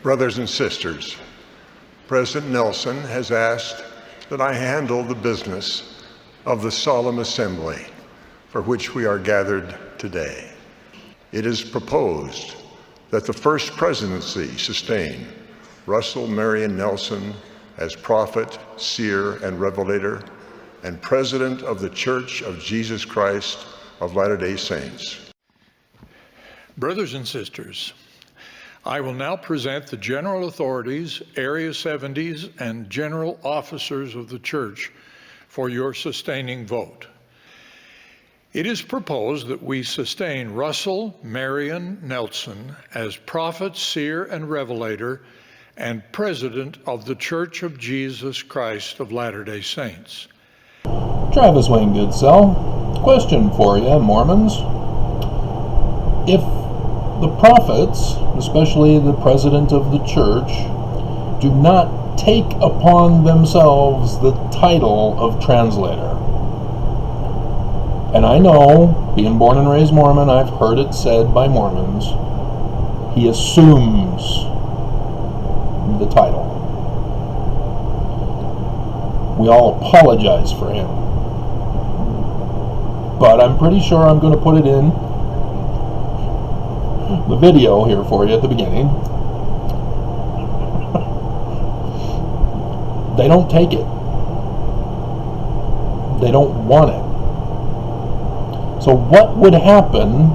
Brothers and sisters, President Nelson has asked that I handle the business of the solemn assembly for which we are gathered today. It is proposed that the first presidency sustain Russell Marion Nelson as prophet, seer, and revelator, and president of the Church of Jesus Christ of Latter-day Saints. Brothers and sisters, I will now present the general authorities, area 70s, and general officers of the church for your sustaining vote. It is proposed that we sustain Russell Marion Nelson as prophet, seer, and revelator, and president of the Church of Jesus Christ of Latter-day Saints. Travis Wayne Goodsell, question for you, Mormons. If the prophets, especially the president of the church, do not take upon themselves the title of translator. And I know, being born and raised Mormon, I've heard it said by Mormons, he assumes the title. We all apologize for him. But I'm pretty sure I'm going to put it in the video here for you at the beginning. They don't take it. They don't want it. So what would happen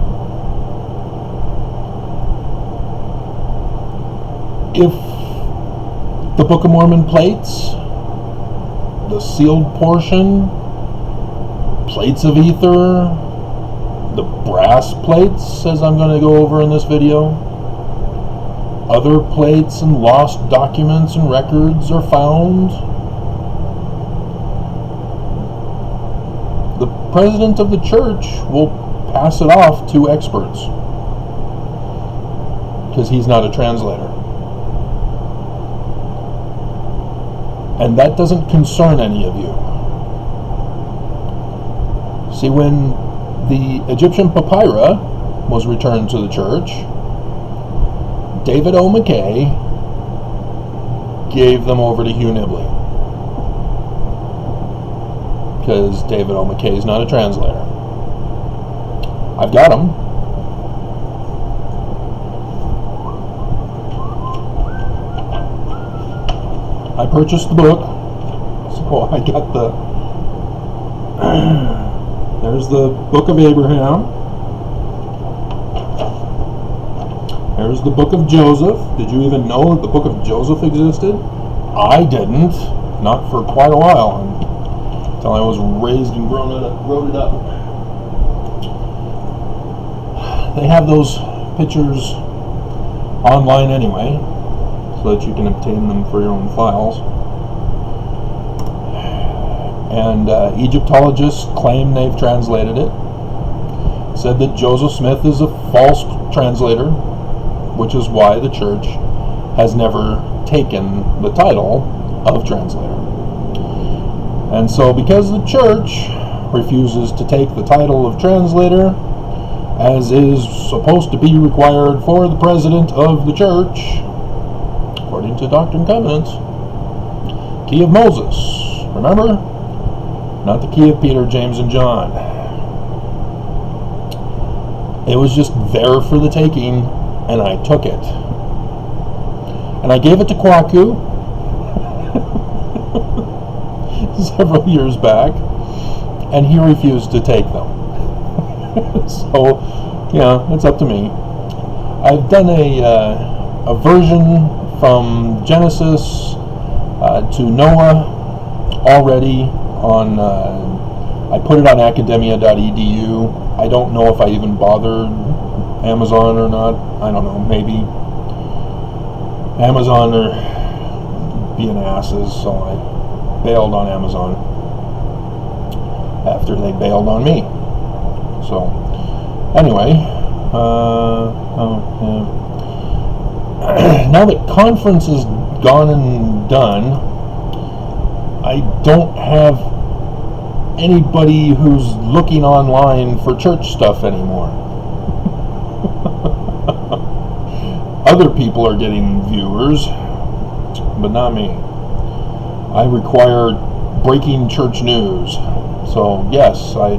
if the Book of Mormon plates, the sealed portion, plates of ether, the brass plates, as I'm going to go over in this video, other plates and lost documents and records are found? The president of the church will pass it off to experts because he's not a translator. And that doesn't concern any of you. See, when the Egyptian papyri was returned to the church, David O. McKay gave them over to Hugh Nibley, because David O. McKay is not a translator. I've got them. I purchased the book, so I got the there's the Book of Abraham. There's the Book of Joseph. Did you even know that the Book of Joseph existed? I didn't. Not for quite a while, until I was raised and wrote it up. They have those pictures online anyway, so that you can obtain them for your own files. And Egyptologists claim they've translated it. Said that Joseph Smith is a false translator, which is why the church has never taken the title of translator. And so because the church refuses to take the title of translator, as is supposed to be required for the president of the church, according to Doctrine and Covenants, Key of Moses, remember? Not the key of Peter, James, and John. It was just there for the taking, and I took it. And I gave it to Kwaku several years back, and he refused to take them. So, yeah, it's up to me. I've done a version from Genesis to Noah already. I put it on academia.edu. I don't know if I even bothered Amazon or not. I don't know, maybe. Amazon are being asses, so I bailed on Amazon after they bailed on me. So, anyway, now that conference is gone and done, I don't have anybody who's looking online for church stuff anymore. other people are getting viewers, but not me. I require breaking church news. So yes, I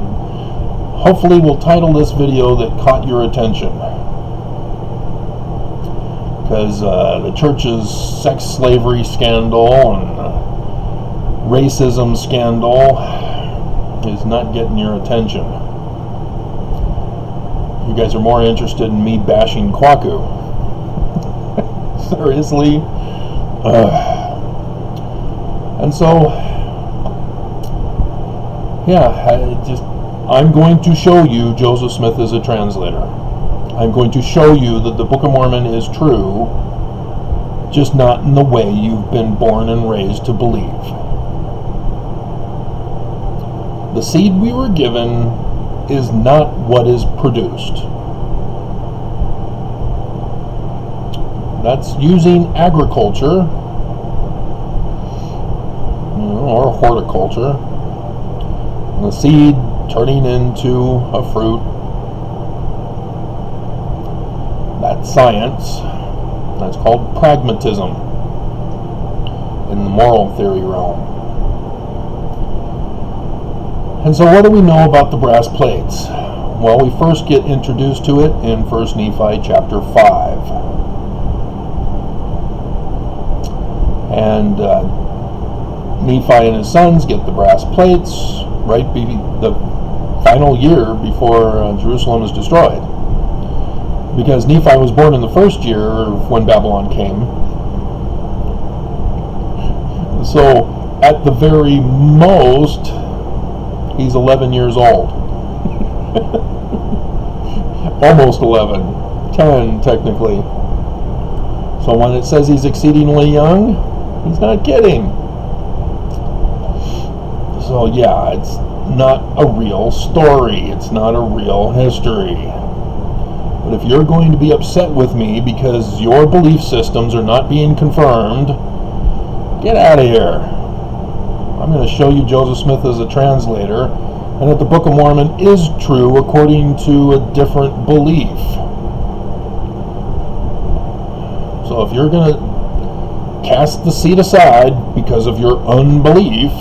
hopefully will title this video that caught your attention. Because the church's sex slavery scandal and racism scandal is not getting your attention. You guys are more interested in me bashing Kwaku. Seriously? And so, yeah, I'm going to show you Joseph Smith is a translator. I'm going to show you that the Book of Mormon is true, just not in the way you've been born and raised to believe. The seed we were given is not what is produced. That's using agriculture, or horticulture. The seed turning into a fruit. That's science. That's called pragmatism in the moral theory realm. And so what do we know about the brass plates? Well, we first get introduced to it in 1 Nephi chapter 5. And Nephi and his sons get the brass plates right the final year before Jerusalem is destroyed. Because Nephi was born in the first year of when Babylon came. So, at the very most, he's 11 years old. Almost 11. 10, technically. So when it says he's exceedingly young, he's not kidding. So yeah, it's not a real story. It's not a real history. But if you're going to be upset with me because your belief systems are not being confirmed, get out of here. I'm going to show you Joseph Smith as a translator, and that the Book of Mormon is true according to a different belief. So if you're going to cast the seed aside because of your unbelief,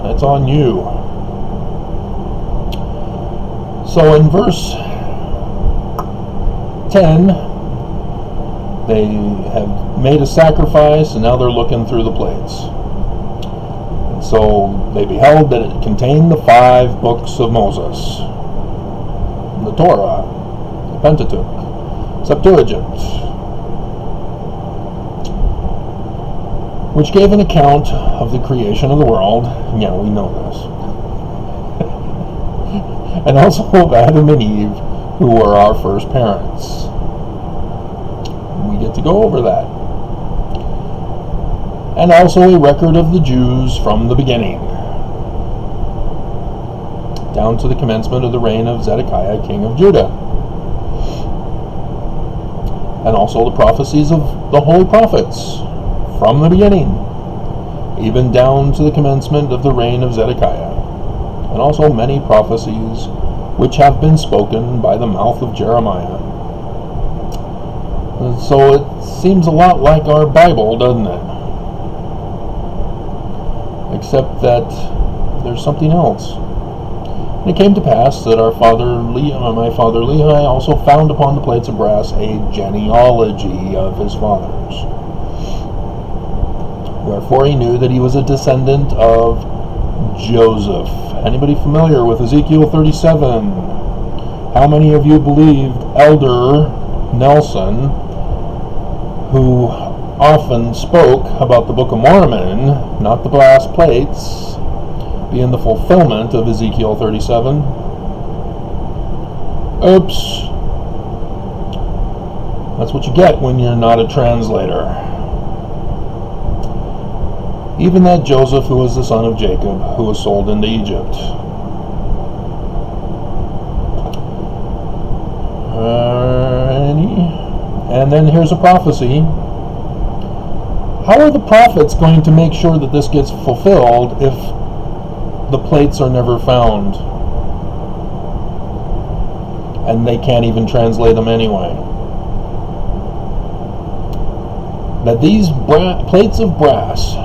that's on you. So in verse 10, they have made a sacrifice, and now they're looking through the plates. And so they beheld that it contained the 5 books of Moses, the Torah, the Pentateuch, Septuagint, which gave an account of the creation of the world. Yeah, we know this. And also of Adam and Eve, who were our first parents. We get to go over that. And also a record of the Jews from the beginning, down to the commencement of the reign of Zedekiah, king of Judah. And also the prophecies of the holy prophets from the beginning, even down to the commencement of the reign of Zedekiah. And also many prophecies which have been spoken by the mouth of Jeremiah. And so it seems a lot like our Bible, doesn't it? Except that there's something else. And it came to pass that my father Lehi also found upon the plates of brass a genealogy of his fathers. Wherefore he knew that he was a descendant of Joseph. Anybody familiar with Ezekiel 37? How many of you believed Elder Nelson, who often spoke about the Book of Mormon, not the brass plates, being the fulfillment of Ezekiel 37? Oops. That's what you get when you're not a translator. Even that Joseph, who was the son of Jacob, who was sold into Egypt. And then here's a prophecy. How are the prophets going to make sure that this gets fulfilled if the plates are never found? And they can't even translate them anyway. that these plates of brass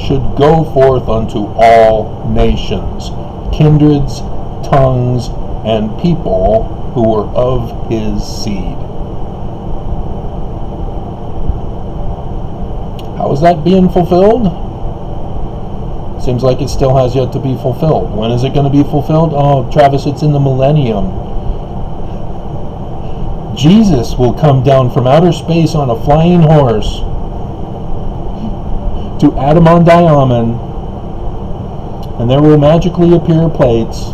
should go forth unto all nations, kindreds, tongues, and people who were of his seed. How is that being fulfilled? Seems like it still has yet to be fulfilled. When is it going to be fulfilled? Oh, Travis, it's in the millennium. Jesus will come down from outer space on a flying horse to Adam-on-Diamond, and there will magically appear plates.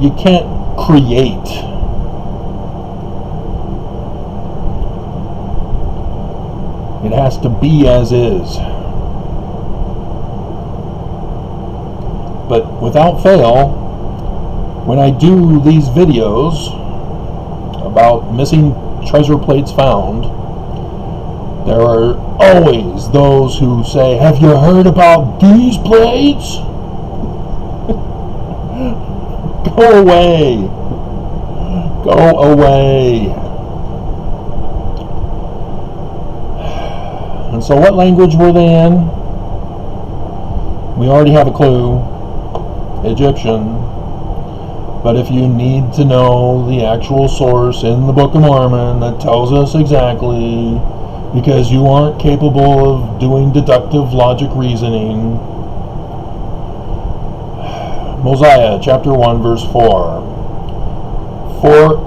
You can't create. It has to be as is. But without fail, when I do these videos about missing treasure plates found, there are always those who say, "Have you heard about these plates?" Go away. Go away. And so what language were they in? We already have a clue. Egyptian. But if you need to know the actual source in the Book of Mormon that tells us exactly, because you aren't capable of doing deductive logic reasoning, Mosiah chapter 1 verse 4. For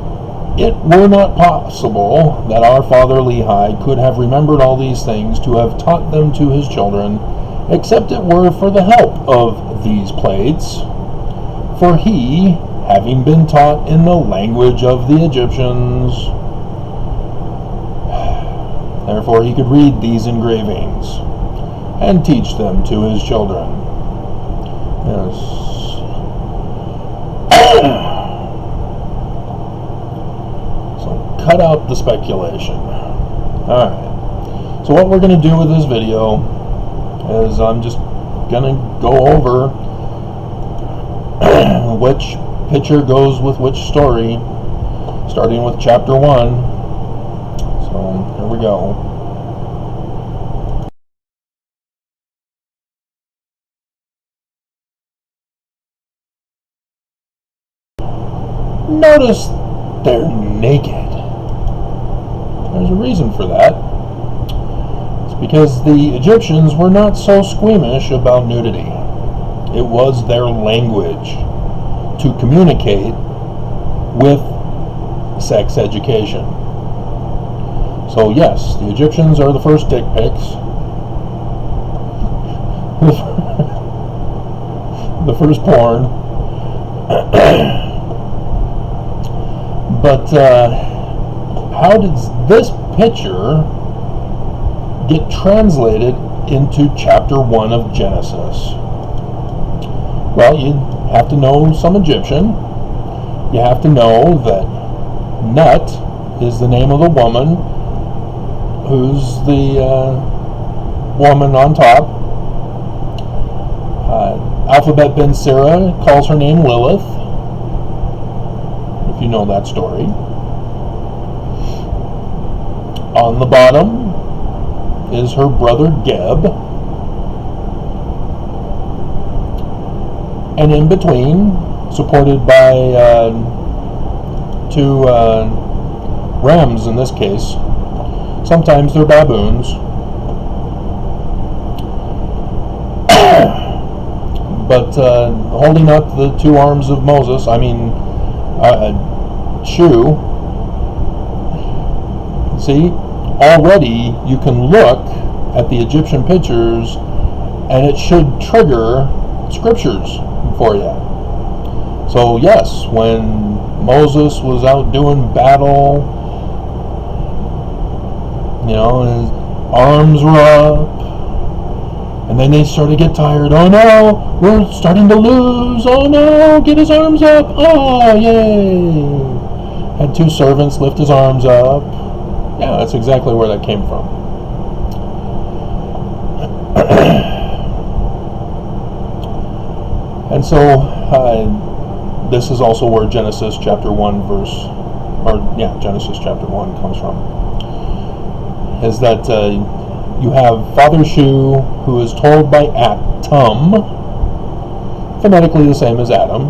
it were not possible that our father Lehi could have remembered all these things to have taught them to his children, except it were for the help of these plates. For he, having been taught in the language of the Egyptians, therefore he could read these engravings and teach them to his children. Yes. So cut out the speculation. Alright. So what we're going to do with this video is I'm just going to go over which picture goes with which story, starting with chapter 1. So here we go. Notice they're naked. There's a reason for that. It's because the Egyptians were not so squeamish about nudity. It was their language to communicate with sex education. So yes, the Egyptians are the first dick pics. The first porn. But how did this picture get translated into chapter 1 of Genesis? Well, you have to know some Egyptian. You have to know that Nut is the name of the woman who's the woman on top. Alphabet Ben Sira calls her name Lilith, if you know that story. On the bottom is her brother Geb. And in between, supported by two rams in this case, sometimes they're baboons, but holding up the two arms of Moses, Shu. See, already you can look at the Egyptian pictures and it should trigger scriptures for you. So yes, when Moses was out doing battle, his arms were up, and then they started to get tired. Oh no, we're starting to lose. Oh no, get his arms up. Oh, yay. Had two servants lift his arms up. Yeah, that's exactly where that came from. And so this is also where Genesis chapter 1 verse Genesis chapter 1 comes from, is that you have Father Shu, who is told by Atom, phonetically the same as Adam,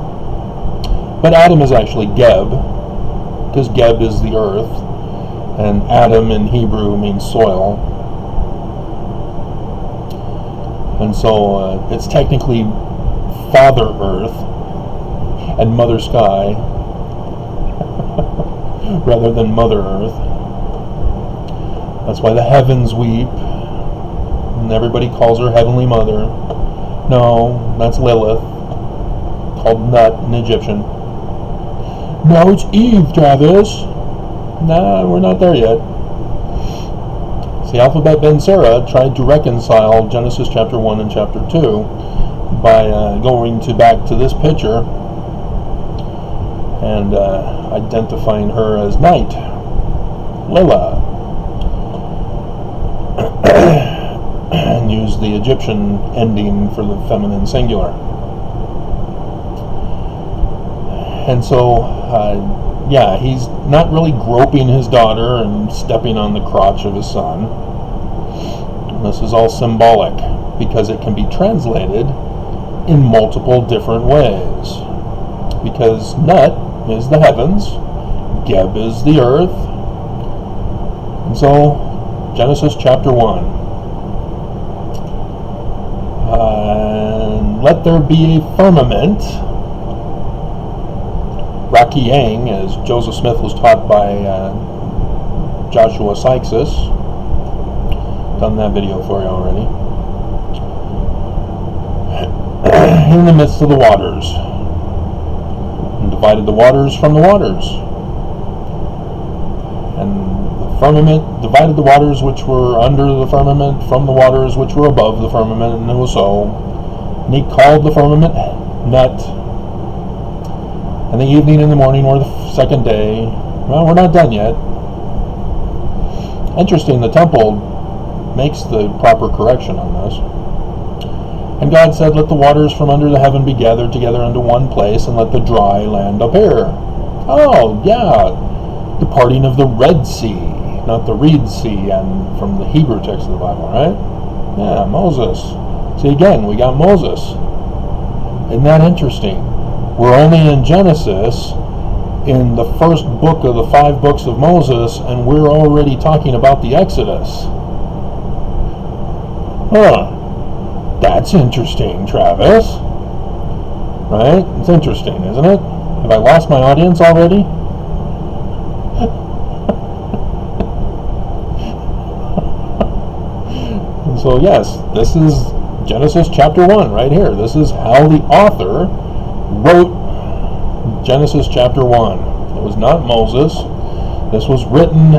but Adam is actually Geb, because Geb is the earth, and Adam in Hebrew means soil. And so it's technically Father Earth and Mother Sky rather than Mother Earth. That's why the heavens weep, and everybody calls her Heavenly Mother. No, that's Lilith, called Nut in Egyptian. No, it's Eve, Travis. Nah, we're not there yet. See, Alphabet Ben Sera tried to reconcile Genesis chapter 1 and chapter 2 by going back to this picture and identifying her as night, Lila, and use the Egyptian ending for the feminine singular. And so, he's not really groping his daughter and stepping on the crotch of his son. This is all symbolic because it can be translated in multiple different ways. Because Nut is the heavens, Geb is the earth. And so, Genesis chapter 1. Let there be a firmament. Rakiyang, as Joseph Smith was taught by Joshua Sykes. Done that video for you already. In the midst of the waters, and divided the waters from the waters. And the firmament divided the waters which were under the firmament from the waters which were above the firmament, and it was so. And he called the firmament Nut. And the evening and the morning were the second day. Well, we're not done yet. Interesting, the temple makes the proper correction on this. And God said, let the waters from under the heaven be gathered together into one place, and let the dry land appear. Oh, yeah, the parting of the Red Sea, not the Reed Sea, and from the Hebrew text of the Bible, right? Yeah, Moses. See, again, we got Moses. Isn't that interesting? We're only in Genesis, in the first book of the 5 books of Moses, and we're already talking about the Exodus. Huh. That's interesting, Travis. Right? It's interesting, isn't it? Have I lost my audience already? And so, yes, this is Genesis chapter 1 right here. This is how the author wrote Genesis chapter 1. It was not Moses. This was written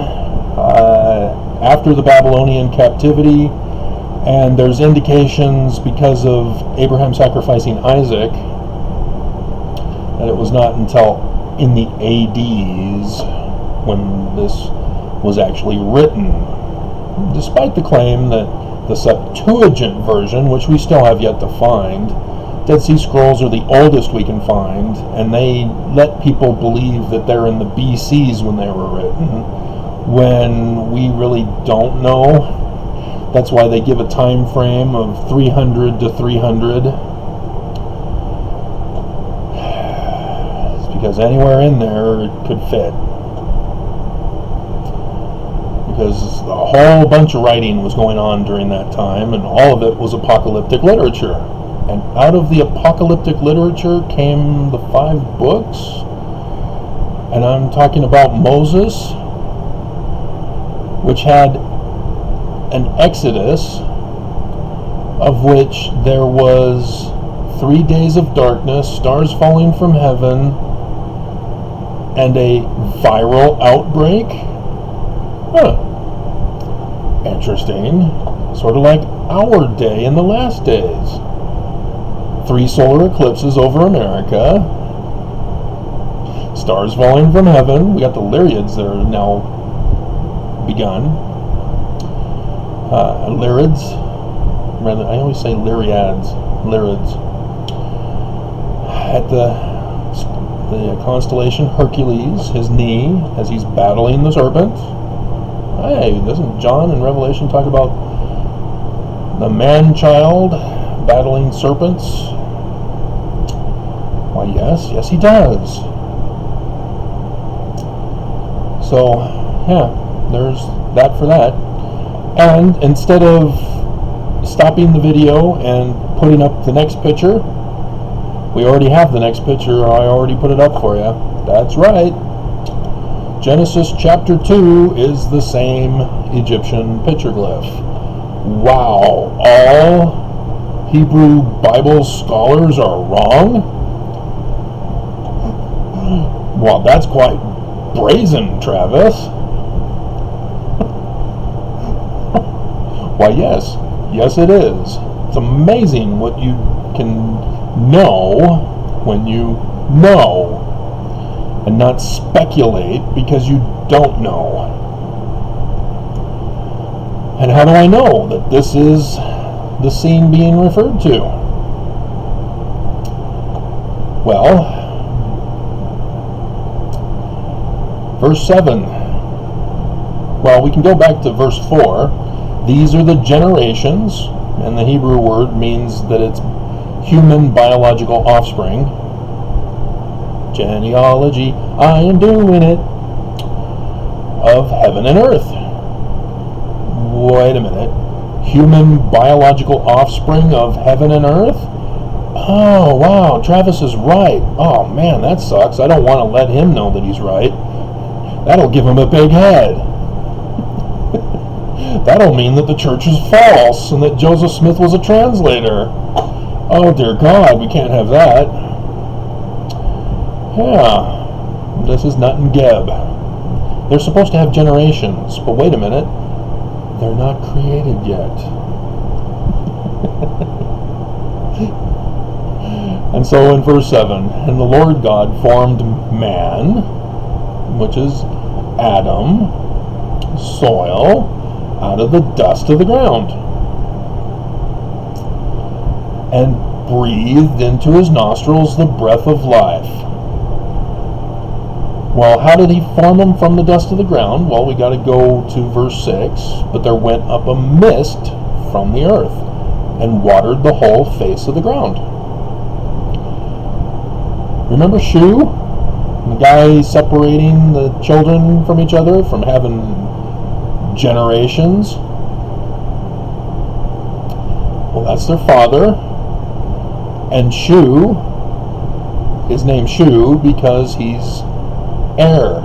after the Babylonian captivity, and there's indications because of Abraham sacrificing Isaac that it was not until in the ADs when this was actually written, despite the claim that the Septuagint version, which we still have yet to find, Dead Sea Scrolls are the oldest we can find, and they let people believe that they're in the BCs when they were written, when we really don't know. That's why they give a time frame of 300 to 300. It's because anywhere in there it could fit. Because a whole bunch of writing was going on during that time, and all of it was apocalyptic literature. And out of the apocalyptic literature came the 5 books. And I'm talking about Moses, which had an Exodus, of which there was 3 days of darkness, stars falling from heaven, and a viral outbreak. Huh. Interesting. Sort of like our day in the last days. 3 solar eclipses over America. Stars falling from heaven. We got the Lyriads that are now begun. Lyrids. Rather, I always say Lyriads. Lyrids. At the the constellation Hercules, his knee, as he's battling the serpent. Hey, doesn't John in Revelation talk about the man-child battling serpents? Why, yes he does. So, yeah, there's that for that. And instead of stopping the video and putting up the next picture, we already have the next picture. I already put it up for you. That's right. Genesis chapter 2 is the same Egyptian petroglyph. Wow, all Hebrew Bible scholars are wrong? Well, that's quite brazen, Travis. Why, yes it is. It's amazing what you can know when you know, and not speculate because you don't know. And how do I know that this is the scene being referred to? Well, verse 7. Well, we can go back to verse 4. These are the generations, and the Hebrew word means that it's human biological offspring. Genealogy, I am doing it, of heaven and earth. Wait a minute. Human biological offspring of heaven and earth? Oh, wow, Travis is right. Oh, man, that sucks. I don't want to let him know that he's right. That'll give him a big head. That'll mean that the church is false and that Joseph Smith was a translator. Oh, dear God, we can't have that. Yeah, this is Nut and Geb. They're supposed to have generations, but wait a minute. They're not created yet. And so in verse 7, and the Lord God formed man, which is Adam, soil, out of the dust of the ground, and breathed into his nostrils the breath of life. Well, how did he form him from the dust of the ground? Well, we got to go to verse 6. But there went up a mist from the earth and watered the whole face of the ground. Remember Shu? The guy separating the children from each other, from having generations? Well, that's their father. And Shu is named Shu because he's air,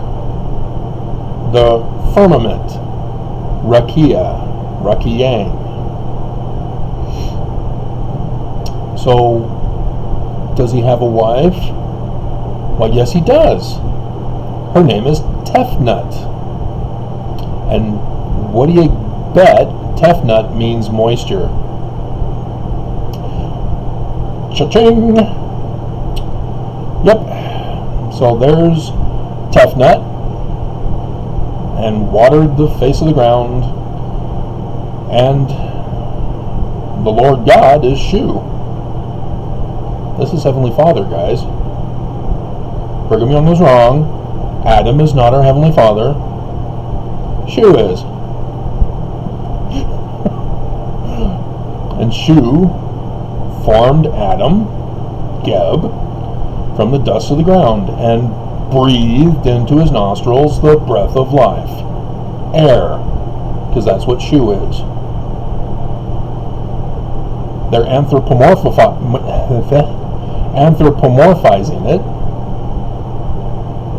the firmament, Rakiyang. So, does he have a wife? Well, yes, he does. Her name is Tefnut. And what do you bet Tefnut means moisture? Cha-ching! Yep. So there's Tefnut, and watered the face of the ground, and the Lord God is Shu. This is Heavenly Father, guys. Brigham Young was wrong. Adam is not our Heavenly Father. Shu is. And Shu formed Adam, Geb, from the dust of the ground, and breathed into his nostrils the breath of life, air, because that's what Shu is. They're anthropomorphizing it,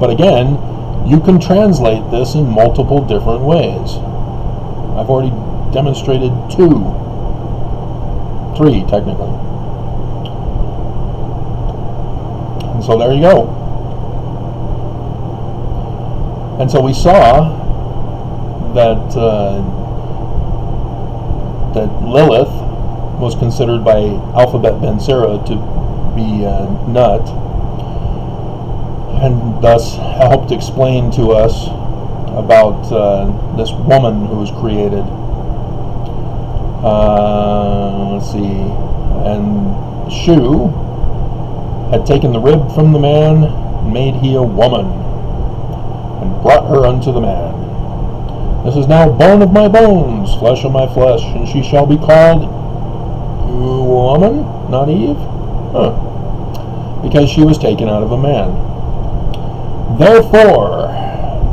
but again, you can translate this in multiple different ways. I've already demonstrated 3 technically. And so there you go. And so we saw that that Lilith was considered by Alphabet Ben Sira to be Nut, and thus helped explain to us about this woman who was created. Let's see, and Shu had taken the rib from the man made he a woman, and brought her unto the man. This is now bone of my bones, flesh of my flesh, and she shall be called woman, not Eve? Because she was taken out of a man. Therefore,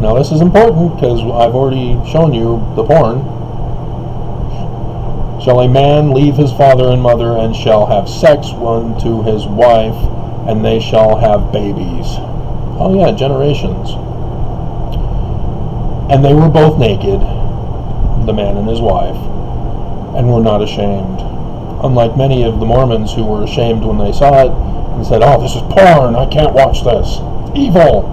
now this is important because I've already shown you the porn. Shall a man leave his father and mother and shall have sex unto his wife, and they shall have babies. Oh yeah, generations. And they were both naked, the man and his wife, and were not ashamed. Unlike many of the Mormons who were ashamed when they saw it and said, "Oh, this is porn, I can't watch this. Evil."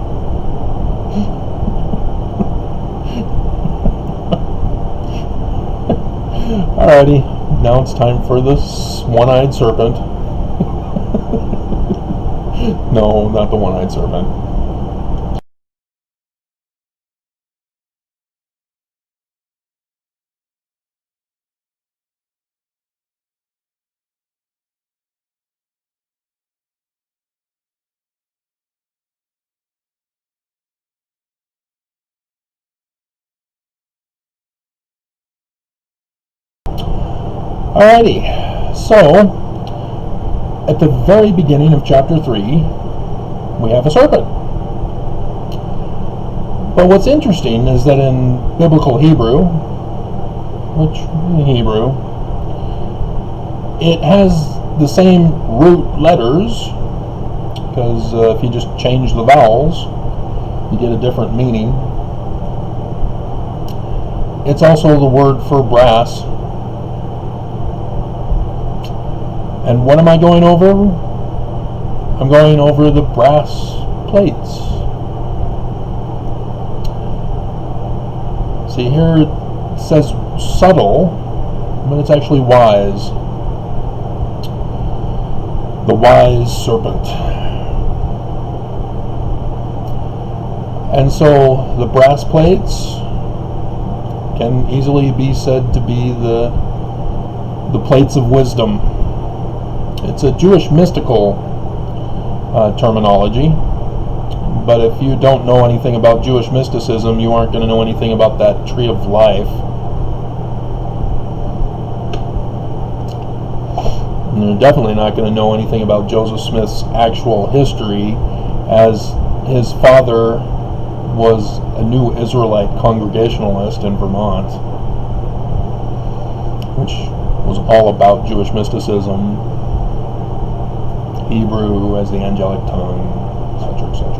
Alrighty, now it's time for this one-eyed serpent. No, not the one-eyed serpent. Alrighty, so at the very beginning of chapter 3, we have a serpent. But what's interesting is that in biblical Hebrew, it has the same root letters, because if you just change the vowels, you get a different meaning. It's also the word for brass. And what am I going over? I'm going over the brass plates. See, here it says subtle, but it's actually wise. The wise serpent. And so the brass plates can easily be said to be the plates of wisdom. It's a Jewish mystical terminology, but if you don't know anything about Jewish mysticism, you aren't going to know anything about that tree of life. And you're definitely not going to know anything about Joseph Smith's actual history, as his father was a New Israelite Congregationalist in Vermont, which was all about Jewish mysticism, Hebrew as the angelic tongue, etc., etc.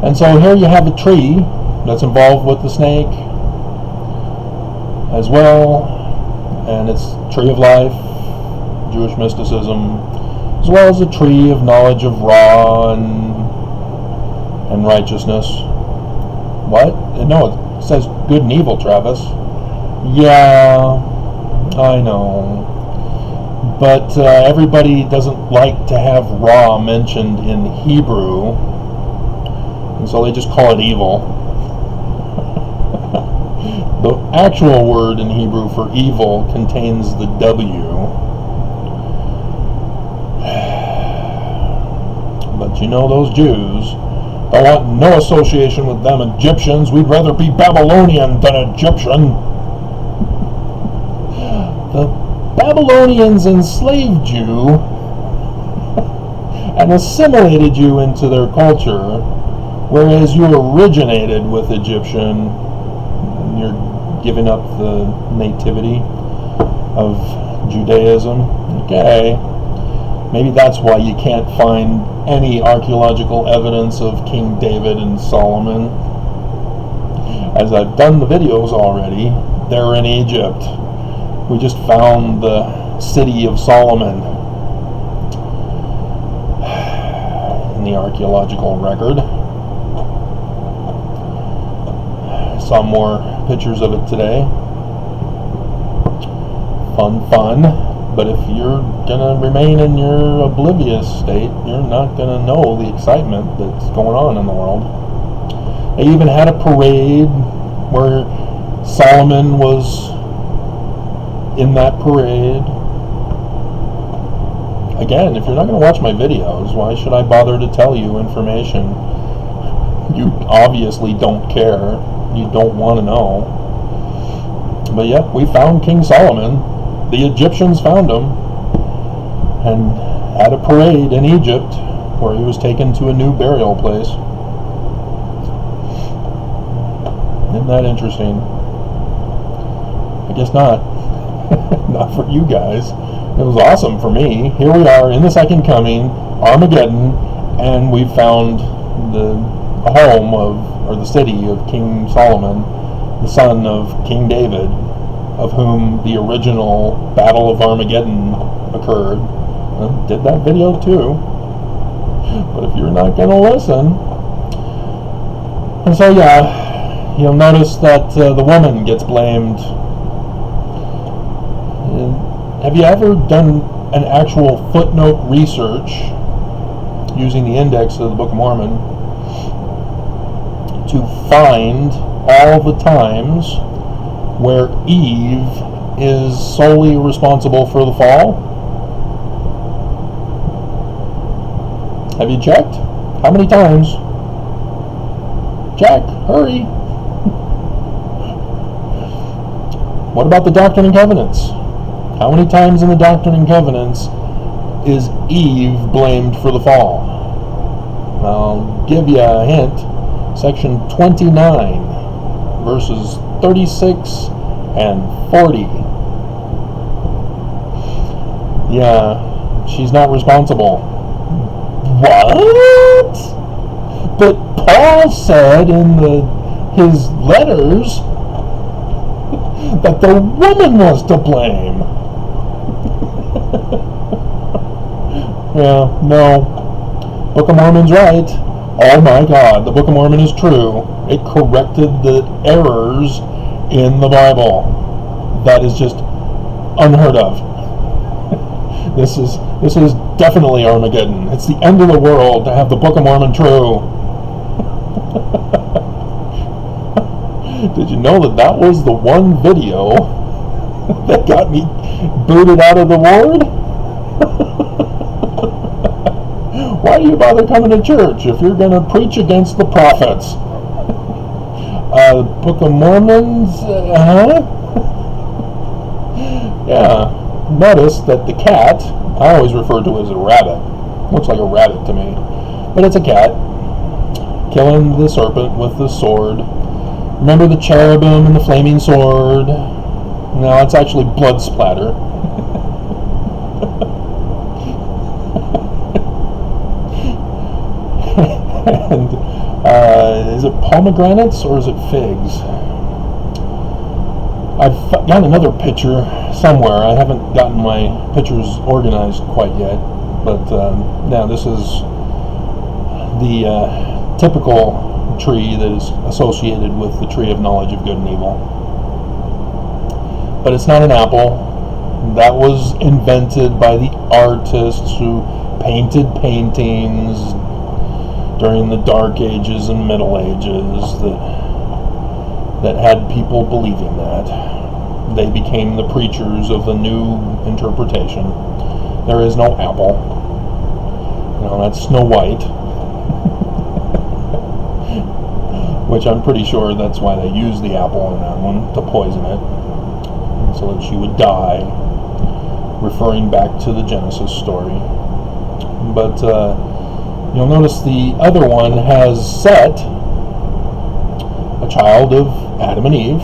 And so here you have a tree that's involved with the snake as well, and it's tree of life, Jewish mysticism, as well as a tree of knowledge of Ra and righteousness. What? No, it says good and evil, Travis. Yeah, I know. But everybody doesn't like to have Ra mentioned in Hebrew, and so they just call it evil. The actual word in Hebrew for evil contains the W. But you know, those Jews don't want no association with them Egyptians. We'd rather be Babylonian than Egyptian. The Babylonians enslaved you and assimilated you into their culture, whereas you originated with Egyptian. You're giving up the nativity of Judaism. Okay. Maybe that's why you can't find any archaeological evidence of King David and Solomon. As I've done the videos already, they're in Egypt. We just found the city of Solomon in the archaeological record. I saw more pictures of it today. Fun. But if you're going to remain in your oblivious state, you're not going to know the excitement that's going on in the world. They even had a parade where Solomon was in that parade. Again, if you're not going to watch my videos, why should I bother to tell you information you obviously don't care, you don't want to know? But yeah, we found King Solomon. The Egyptians found him and had a parade in Egypt where he was taken to a new burial place. Isn't that interesting? I guess not. Not for you guys. It was awesome for me. Here we are in the second coming, Armageddon, and we found the home of, or the city of King Solomon, the son of King David, of whom the original Battle of Armageddon occurred. I did that video too. But if you're not going to listen. And so yeah, you'll notice that the woman gets blamed. Have you ever done an actual footnote research using the index of the Book of Mormon to find all the times where Eve is solely responsible for the fall? Have you checked? How many times? Check, hurry. What about the Doctrine and Covenants? How many times in the Doctrine and Covenants is Eve blamed for the fall? I'll give you a hint. Section 29, verses 36 and 40. Yeah, she's not responsible. What? But Paul said in his letters that the woman was to blame. Yeah, no. Book of Mormon's right. Oh my God, the Book of Mormon is true. It corrected the errors in the Bible. That is just unheard of. This is definitely Armageddon. It's the end of the world to have the Book of Mormon true. Did you know that was the one video that got me booted out of the ward? Why do you bother coming to church if you're going to preach against the prophets? Book of Mormons, Yeah. Notice that the cat, I always refer to it as a rabbit. Looks like a rabbit to me. But it's a cat killing the serpent with the sword. Remember the cherubim and the flaming sword? No, it's actually blood splatter. And is it pomegranates or is it figs? I've got another picture somewhere. I haven't gotten my pictures organized quite yet, but now this is the typical tree that is associated with the tree of knowledge of good and evil. But it's not an apple. That was invented by the artists who painted paintings during the Dark Ages and Middle Ages that had people believing that. They became the preachers of the new interpretation. There is no apple. That's Snow White. Which I'm pretty sure that's why they used the apple in that one, to poison it, so that she would die, referring back to the Genesis story. But you'll notice the other one has Set, a child of Adam and Eve.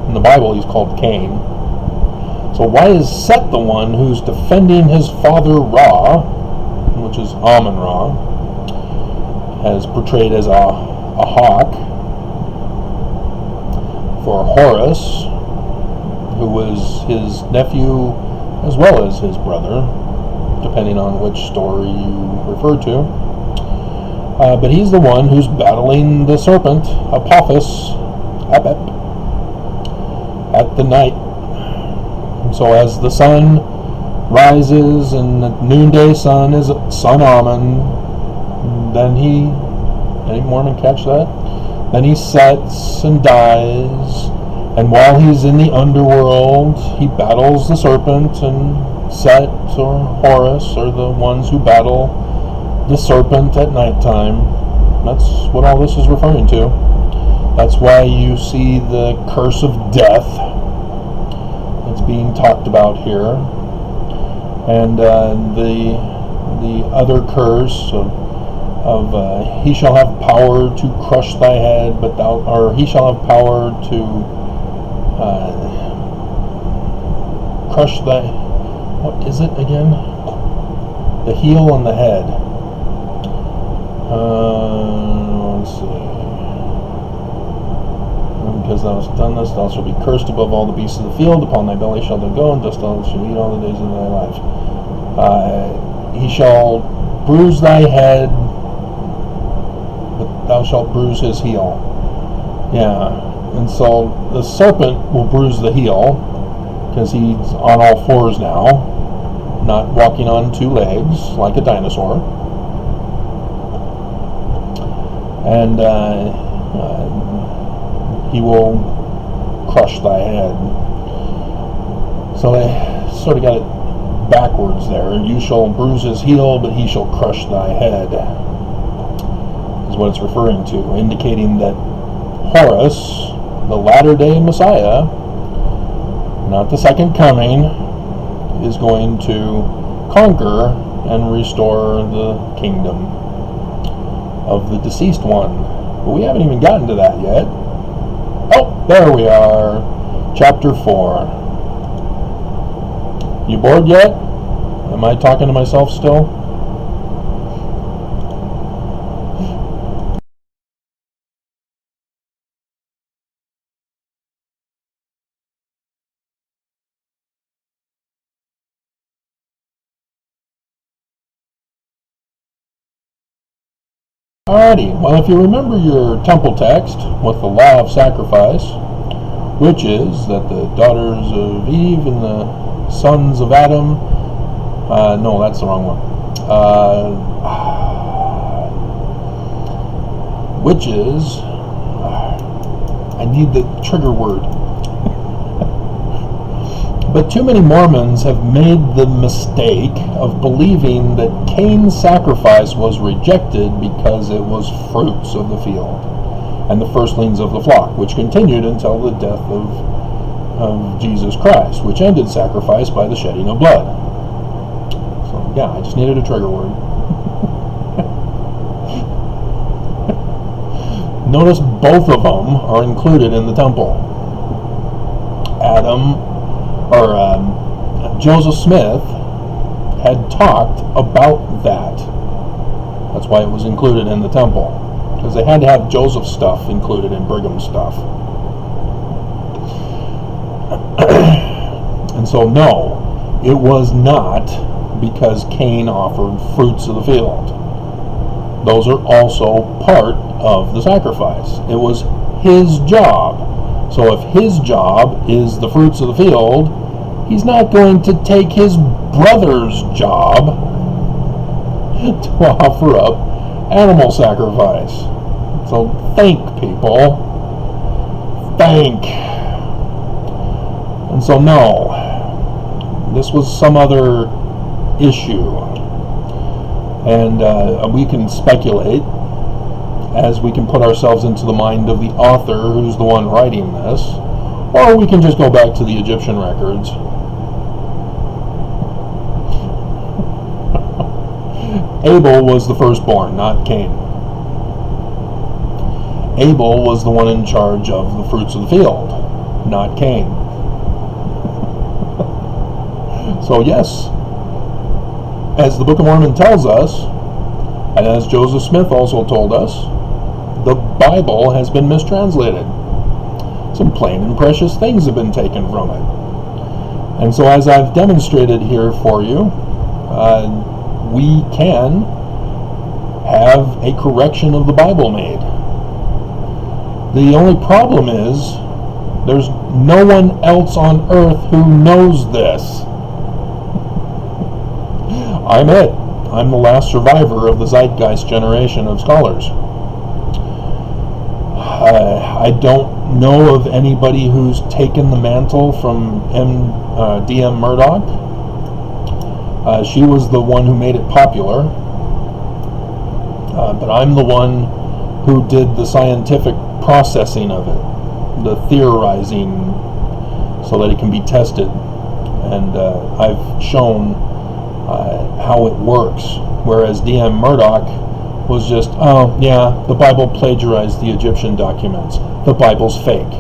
In the Bible, he's called Cain. So why is Set the one who's defending his father Ra, which is Amun-Ra, as portrayed as a hawk, for Horus, who was his nephew as well as his brother, depending on which story you refer to. But he's the one who's battling the serpent, Apophis, Apep, at the night. And so as the sun rises and the noonday sun is Sun Amun, then any Mormon catch that? Then he sets and dies, and while he's in the underworld, he battles the serpent and Set or Horus are the ones who battle the serpent at nighttime. That's what all this is referring to. That's why you see the curse of death that's being talked about here, and the other curse of he shall have power to crush thy head, but thou, or he shall have power to crush thy, what is it again? The heel and the head. Let's see. Because thou hast done this, thou shalt be cursed above all the beasts of the field. Upon thy belly shalt thou go, and dust thou shalt eat all the days of thy life. He shall bruise thy head, but thou shalt bruise his heel. Yeah, and so the serpent will bruise the heel, because he's on all fours now, not walking on two legs like a dinosaur. And he will crush thy head. So they sort of got it backwards there. You shall bruise his heel, but he shall crush thy head, is what it's referring to, indicating that Horus, the latter-day Messiah, not the second coming, is going to conquer and restore the kingdom of the deceased one. But we haven't even gotten to that yet. Oh, there we are. Chapter 4. You bored yet? Am I talking to myself still? Alrighty, well, if you remember your temple text with the law of sacrifice, which is that the daughters of Eve and the sons of Adam, no, that's the wrong one, which is, I need the trigger word. But too many Mormons have made the mistake of believing that Cain's sacrifice was rejected because it was fruits of the field and the firstlings of the flock, which continued until the death of Jesus Christ, which ended sacrifice by the shedding of blood. So yeah, I just needed a trigger word. Notice both of them are included in the temple. Joseph Smith had talked about that. That's why it was included in the temple, because they had to have Joseph's stuff included in Brigham's stuff. And so no, it was not because Cain offered fruits of the field. Those are also part of the sacrifice. It was his job. So if his job is the fruits of the field, he's not going to take his brother's job to offer up animal sacrifice. So think, people. Think. And so no, this was some other issue. And we can speculate, as we can put ourselves into the mind of the author who's the one writing this, or we can just go back to the Egyptian records. Abel was the firstborn, not Cain. Abel was the one in charge of the fruits of the field, not Cain. So yes, as the Book of Mormon tells us, and as Joseph Smith also told us, the Bible has been mistranslated. Some plain and precious things have been taken from it. And so as I've demonstrated here for you, we can have a correction of the Bible made. The only problem is there's no one else on earth who knows this. I'm it. I'm the last survivor of the Zeitgeist generation of scholars. I don't know of anybody who's taken the mantle from D.M. Murdoch. She was the one who made it popular, but I'm the one who did the scientific processing of it, the theorizing, so that it can be tested. And I've shown how it works, whereas D.M. Murdoch was just, oh yeah, the Bible plagiarized the Egyptian documents. The Bible's fake.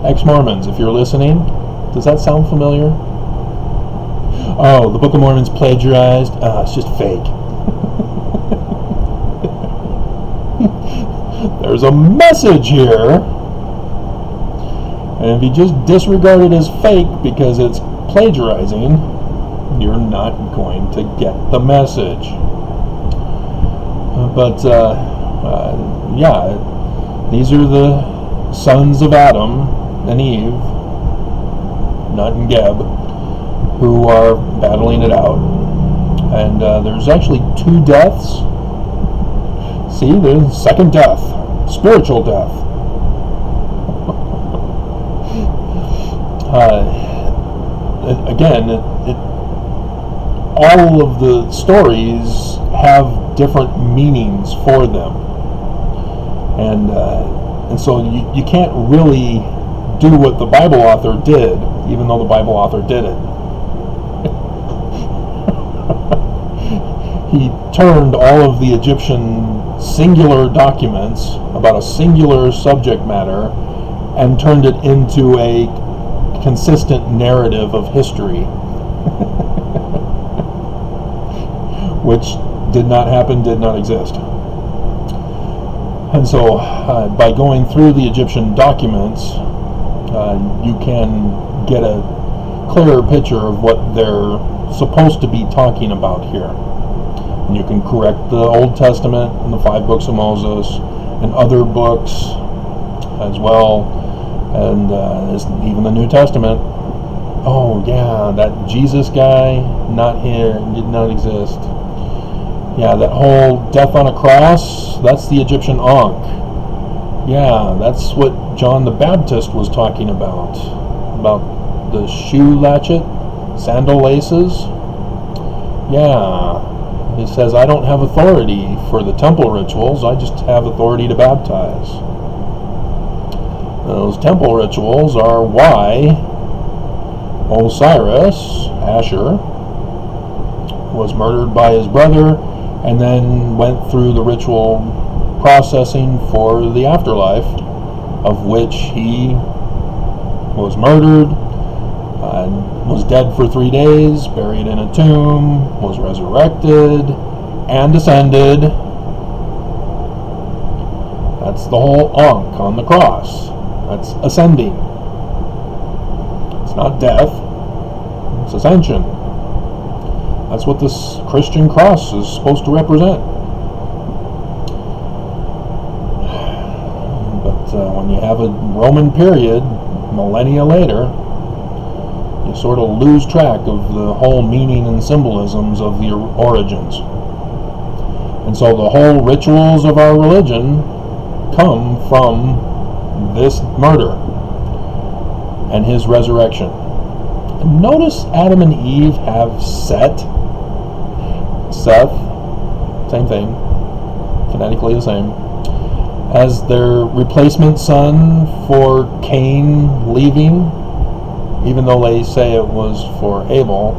Ex-Mormons, if you're listening, does that sound familiar? Oh, the Book of Mormon's plagiarized. It's just fake. There's a message here. And if you just disregard it as fake because it's plagiarizing, you're not going to get the message. But yeah, these are the sons of Adam and Eve, Nut and Geb, who are battling it out. And there's actually 2 deaths. See, the second death, spiritual death. Again, all of the stories have different meanings for them, and so you can't really do what the Bible author did, even though the Bible author did it. He turned all of the Egyptian singular documents about a singular subject matter and turned it into a consistent narrative of history, which did not happen, did not exist. And so by going through the Egyptian documents, you can get a clearer picture of what they're supposed to be talking about here. And you can correct the Old Testament and the 5 books of Moses and other books as well, and even the New Testament. Oh yeah, that Jesus guy, not here, did not exist. Yeah, that whole death on a cross, that's the Egyptian Ankh. Yeah, that's what John the Baptist was talking about the shoe latchet, sandal laces. Yeah, he says, I don't have authority for the temple rituals, I just have authority to baptize. Those temple rituals are why Osiris, Asher, was murdered by his brother and then went through the ritual processing for the afterlife, of which he was murdered, was dead for 3 days, buried in a tomb, was resurrected, and ascended. That's the whole Ankh on the cross. That's ascending. It's not death, it's ascension. That's what this Christian cross is supposed to represent. But when you have a Roman period, millennia later, you sort of lose track of the whole meaning and symbolisms of the origins. And so the whole rituals of our religion come from this murder and his resurrection. And notice Adam and Eve have Seth, same thing, phonetically the same, as their replacement son for Cain leaving, even though they say it was for Abel.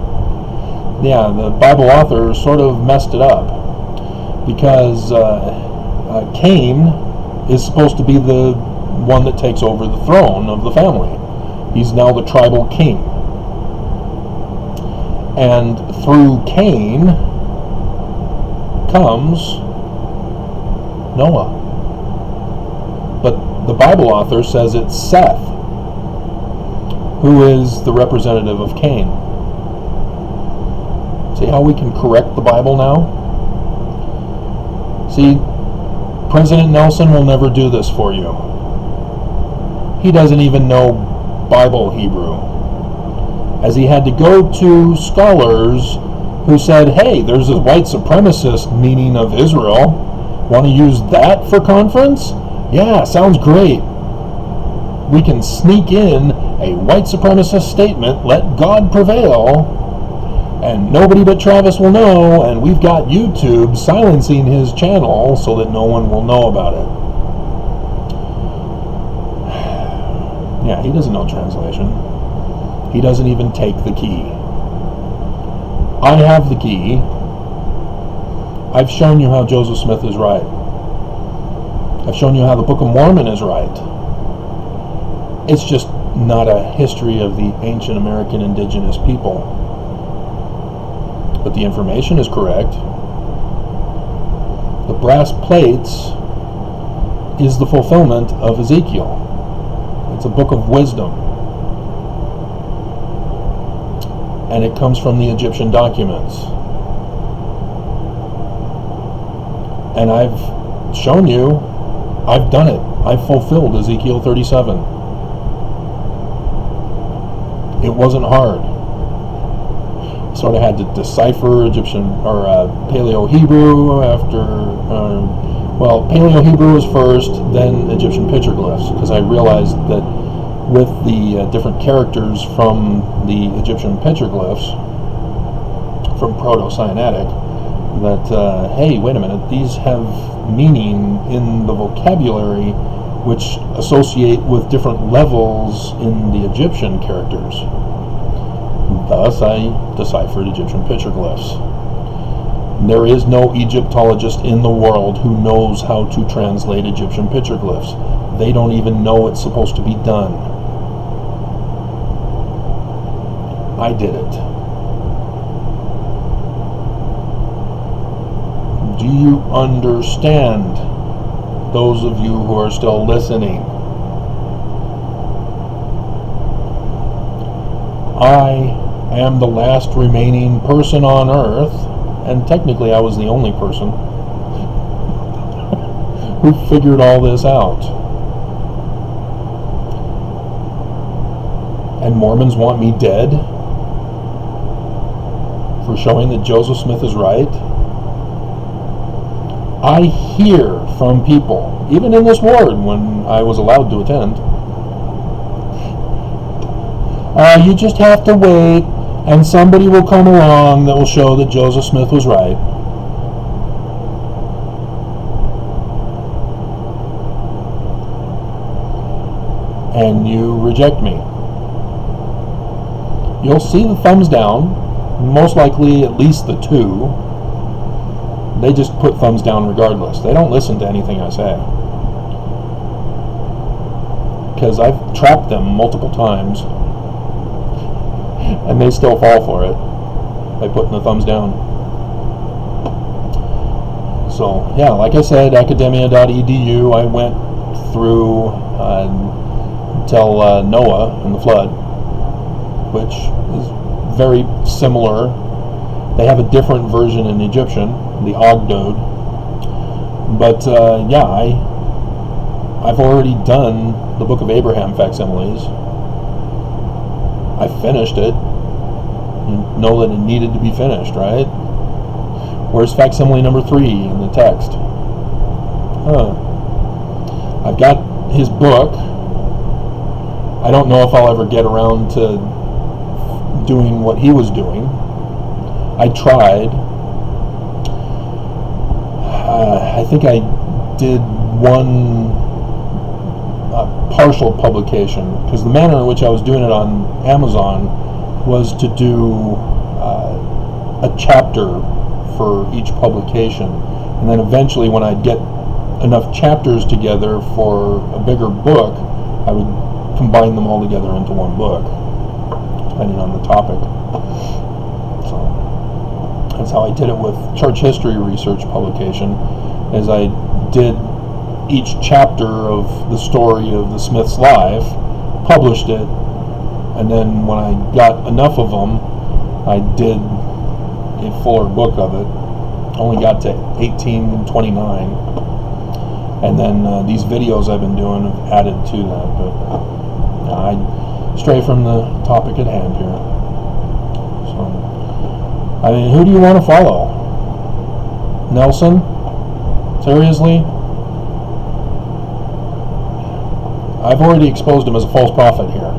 Yeah, the Bible author sort of messed it up, because Cain is supposed to be the one that takes over the throne of the family. He's now the tribal king. And through Cain comes Noah. But the Bible author says it's Seth, who is the representative of Cain. See how we can correct the Bible now? See, President Nelson will never do this for you. He doesn't even know Bible Hebrew, as he had to go to scholars who said, hey, there's a white supremacist meaning of Israel. Want to use that for conference? Yeah, sounds great. We can sneak in a white supremacist statement, let God prevail, And nobody but Travis will know, and we've got YouTube silencing his channel so that no one will know about it. Yeah, he doesn't know translation. He doesn't even take the key. I have the key. I've shown you how Joseph Smith is right. I've shown you how the Book of Mormon is right. It's just not a history of the ancient American indigenous people. But the information is correct. The brass plates is the fulfillment of Ezekiel. It's a book of wisdom. And it comes from the Egyptian documents. And I've shown you, I've done it. I've fulfilled Ezekiel 37. It wasn't hard. Sort of had to decipher Egyptian or Paleo-Hebrew after, well, Paleo-Hebrew was first, then Egyptian petroglyphs, because I realized that with the different characters from the Egyptian petroglyphs, from Proto-Sinaitic, that, hey, wait a minute, these have meaning in the vocabulary which associate with different levels in the Egyptian characters. Thus, I deciphered Egyptian petroglyphs. There is no Egyptologist in the world who knows how to translate Egyptian petroglyphs. They don't even know it's supposed to be done. I did it. Do you understand, those of you who are still listening? I am the last remaining person on Earth, and technically I was the only person who figured all this out. And Mormons want me dead for showing that Joseph Smith is right. I hear from people, even in this ward when I was allowed to attend, you just have to wait and somebody will come along that will show that Joseph Smith was right. And you reject me. You'll see the thumbs down, most likely at least the 2. They just put thumbs down regardless. They don't listen to anything I say. Because I've trapped them multiple times. And they still fall for it by putting the thumbs down. So, yeah, like I said, academia.edu, I went through until Noah and the flood, which is very similar. They have a different version in Egyptian, the Ogdode. But, yeah, I've already done the Book of Abraham facsimiles. I finished it. You know that it needed to be finished, right? Where's facsimile number 3 in the text? I've got his book. I don't know if I'll ever get around to doing what he was doing. I tried. I think I did one partial publication, because the manner in which I was doing it on Amazon was to do a chapter for each publication, and then eventually when I'd get enough chapters together for a bigger book, I would combine them all together into one book, depending on the topic. So that's how I did it with church history research publication, as I did each chapter of the story of the Smiths' life, published it, and then when I got enough of them, I did a fuller book of it. Only got to 1829, and then these videos I've been doing have added to that, but I stray from the topic at hand here. So, I mean, who do you want to follow? Nelson? Seriously? I've already exposed him as a false prophet here.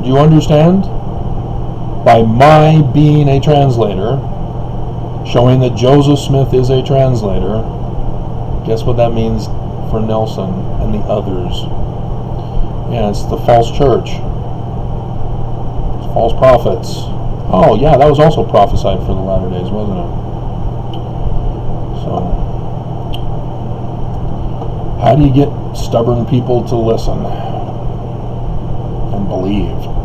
Do you understand? by my being a translator, showing that Joseph Smith is a translator, guess what that means for Nelson and the others? Yeah, it's the false church. It's false prophets. Oh, yeah, that was also prophesied for the latter days, wasn't it? So, how do you get stubborn people to listen and believe?